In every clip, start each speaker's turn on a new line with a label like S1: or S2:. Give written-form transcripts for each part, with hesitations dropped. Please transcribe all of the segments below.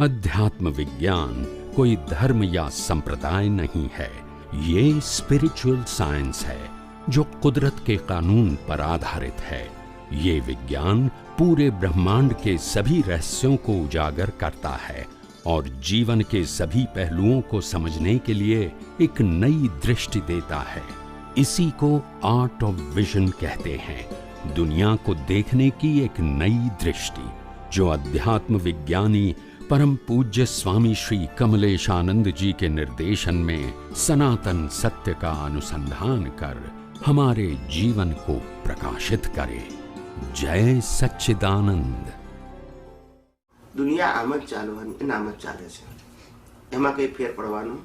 S1: अध्यात्म विज्ञान कोई धर्म या संप्रदाय नहीं है, ये स्पिरिचुअल साइंस है जो कुदरत के कानून पर आधारित है। ये विज्ञान पूरे ब्रह्मांड के सभी रहस्यों को उजागर करता है और जीवन के सभी पहलुओं को समझने के लिए एक नई दृष्टि देता है। इसी को आर्ट ऑफ विजन कहते हैं, दुनिया को देखने की एक नई दृष्टि, जो अध्यात्म विज्ञानी परम पूज्य स्वामी श्री कमलेशानंद जी के निर्देशन में सनातन सत्य का अनुसंधान कर हमारे जीवन को प्रकाशित करे। जय सच्चिदानंद।
S2: दुनिया आम ज चालवानी आम ज चाले छे, एमां कई फेर पड़वानो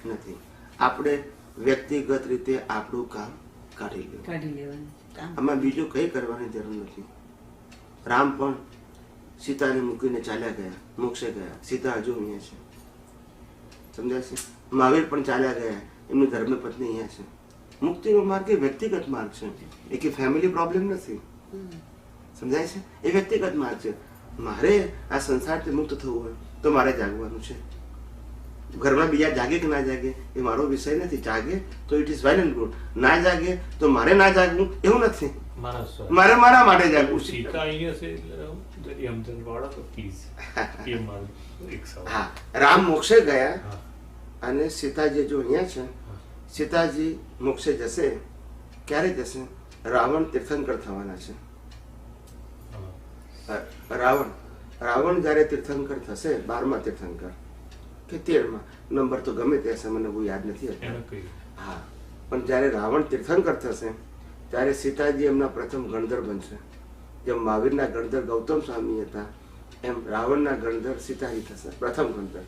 S2: नथी। आपणे व्यक्तिगत रीते आपणुं काम काढी लेवानुं, आमां बीजुं कई करवानी जरूर नथी। राम पण सीताने मूकीने चाल्या गया, मोक्षे गया, सीता हजू अहींया छे, समझाय छे। महावीर पण चाल्या गया, एमनी धर्मपत्नी अहींया छे। मुक्तिनो मार्ग ए व्यक्तिगत मार्ग छे, ए फैमिली प्रॉब्लम नथी, समझाय छे। ए व्यक्तिगत मार्ग छे। मारे आ संसारथी मुक्त थवुं होय तो मारे जागवानुं छे। घरमां बीजा जागे के ना जागे ए मारो विषय नथी। जागे तो it is well and good, ना जागे तो मारे ना जागवुं एवुं नथी। मारे मारा माटे जागवुं।
S3: सीता अहींया छे यमचंद्र वाળો तो प्लीज ये मारो एक सवाल।
S2: हाँ, राम मोक्षे गया અને સીતાજી જો અહીંયા છે, સીતાજી મોક્ષે જશે ક્યારે જશે? રાવણ તીર્થંકર થવાના છે। રાવણ જ્યારે તીર્થંકર થશે, 12મા તીર્થંકર કે 13મા નંબર તો ગમે તે હશે, મને બહુ યાદ નથી અત્યારે। હા, પણ જ્યારે રાવણ તીર્થંકર થશે ત્યારે સીતાજી એમના પ્રથમ ગણધર બનશે। જેમ મહાવીરના ગણધર ગૌતમ સ્વામી હતા, એમ રાવણના ગણધર સીતાજી થશે, પ્રથમ ગણધર,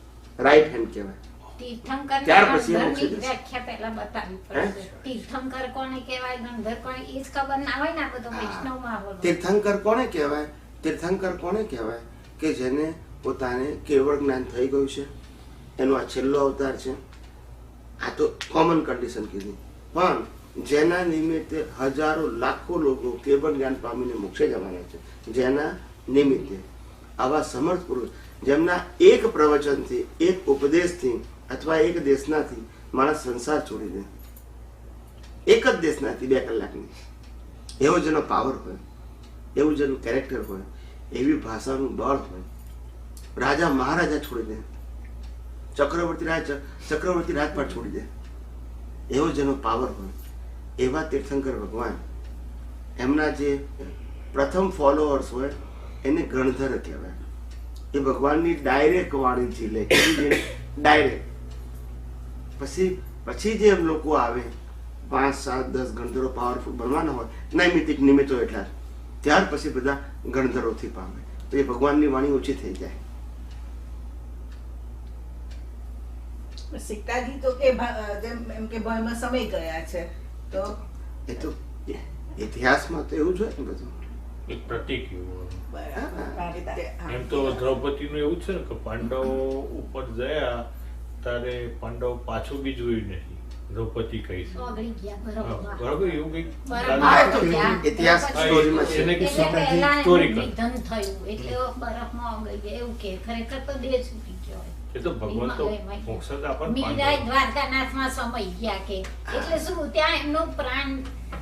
S2: રાઈટ હેન્ડ કહેવાય।
S4: તીર્થંકર
S2: ત્યાર પછી
S4: વ્યાખ્યા પહેલા બતાવી પડશે। તીર્થંકર કોને કહેવાય, ગણધર કોને, એ જ ખબર ના હોય ને। આ બધો વૈષ્ણવમાં આવડે।
S2: તીર્થંકર કોને કહેવાય? તીર્થંકર કોને કહેવાય કે જેને પોતાને કેવળ જ્ઞાન થઈ ગયું છે, એનો આ છેલ્લો અવતાર છે। આ તો કોમન કન્ડિશન કીધી, પણ જેના નિમિત્તે હજારો લાખો લોકો કેવળ જ્ઞાન પામીને મોક્ષે જવાના છે, જેના નિમિત્તે આવા સમર્થ પુરુષ, જેમના એક પ્રવચનથી, એક ઉપદેશથી અથવા એક દેશનાથી માણસ સંસાર છોડી દે, એક જ દેશનાથી 2 કલાકની, એવો જેનો પાવર હોય, એવું જેનું કેરેક્ટર હોય, એવી ભાષાનું બળ હોય, રાજા મહારાજા છોડી દે, ચક્રવર્તી રાજપાટ છોડી દે, એવો જેનો પાવર હોય, એવા તીર્થંકર ભગવાન, એમના જે પ્રથમ ફોલોઅર્સ હોય એને ગણધર કહેવાય। એ ભગવાનની ડાયરેક્ટ વાણી ઝીલે, ડાયરેક્ટ। પછી જે એમ લોકો આવે 5, 7, 10 ગણધરો પાવરફુલ બનવાના હોય, નૈમિતિક નિમિત્તો એટલા, ત્યાર પછી બધા ગણધરોથી પામે, તો એ ભગવાનની વાણી ઓછી થઈ જાય।
S5: સીતાજી તો કે એમ કે ભયમાં સમય ગયા છે, તો
S2: એ તો ઇતિહાસમાં તો એવું જ હોય ને બધું,
S3: એક પ્રતીક એવું।
S5: બરાબર।
S3: એમ તો દ્રૌપદીનું એવું છે ને કે પાંડવો ઉપર ગયા ત્યારે પાંડવ પાછું બી જોયું નહીં, દ્રૌપદી કહી છે
S4: ઓગળી ગયા, બરાબર,
S3: બરાબર, એવું કઈ
S2: ઇતિહાસ સ્ટોરીમાં છે।
S3: એને કે
S4: એટલે
S3: સીતાજી
S4: પહેલા
S3: સ્ટોરી
S4: એનું
S3: કર,
S4: નિધન થયું એટલે બરફમાં ઓગળી ગયા એવું કે, ખરેખર તો દેહ છૂટી ગયો।
S3: એ તો ભગવાન તો મોક્ષ જ આપણને
S4: મીરાય દ્વારકાનાથમાં સમય ગયા કે, એટલે શું ત્યાં એમનો પ્રાણ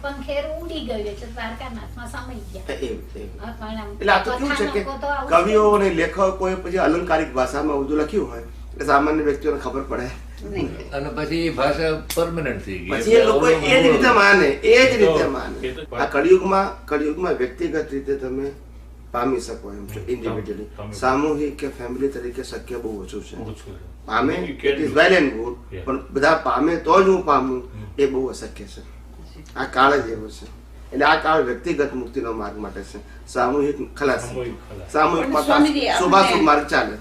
S4: પંખેર ઉડી ગયું, એટલે દ્વારકાનાથમાં સમય ગયા।
S2: એટલે આ તો કેવું છે કે કવિઓ અને લેખકોએ પછી અલંકારિક ભાષામાં બધું લખ્યું હોય એટલે સામાન્ય વ્યક્તિઓને ખબર પડે,
S6: અને પછી એ ભાષા પરમનન્ટ થઈ ગઈ,
S2: પછી એ લોકો એ જ રીતે માને, એ જ રીતે માને। આ કળિયુગમાં વ્યક્તિગત રીતે તમે પામી શકો એમ છો, ઇન્ડિવિડ્યુઅલી। સામૂહિક કે ફેમિલી તરીકે શક્ય બહુ ઓછું છે। પામે it is well and good, પણ બધા પામે તો જ હું પામું એ બહુ અશક્ય છે। આ કાળ જ એવો છે, એટલે આ કાળ વ્યક્તિગત મુક્તિનો માર્ગ માટે છે, સામૂહિક ખલાસ, સામૂહિક શુભાશુભ માર્ગ ચાલે।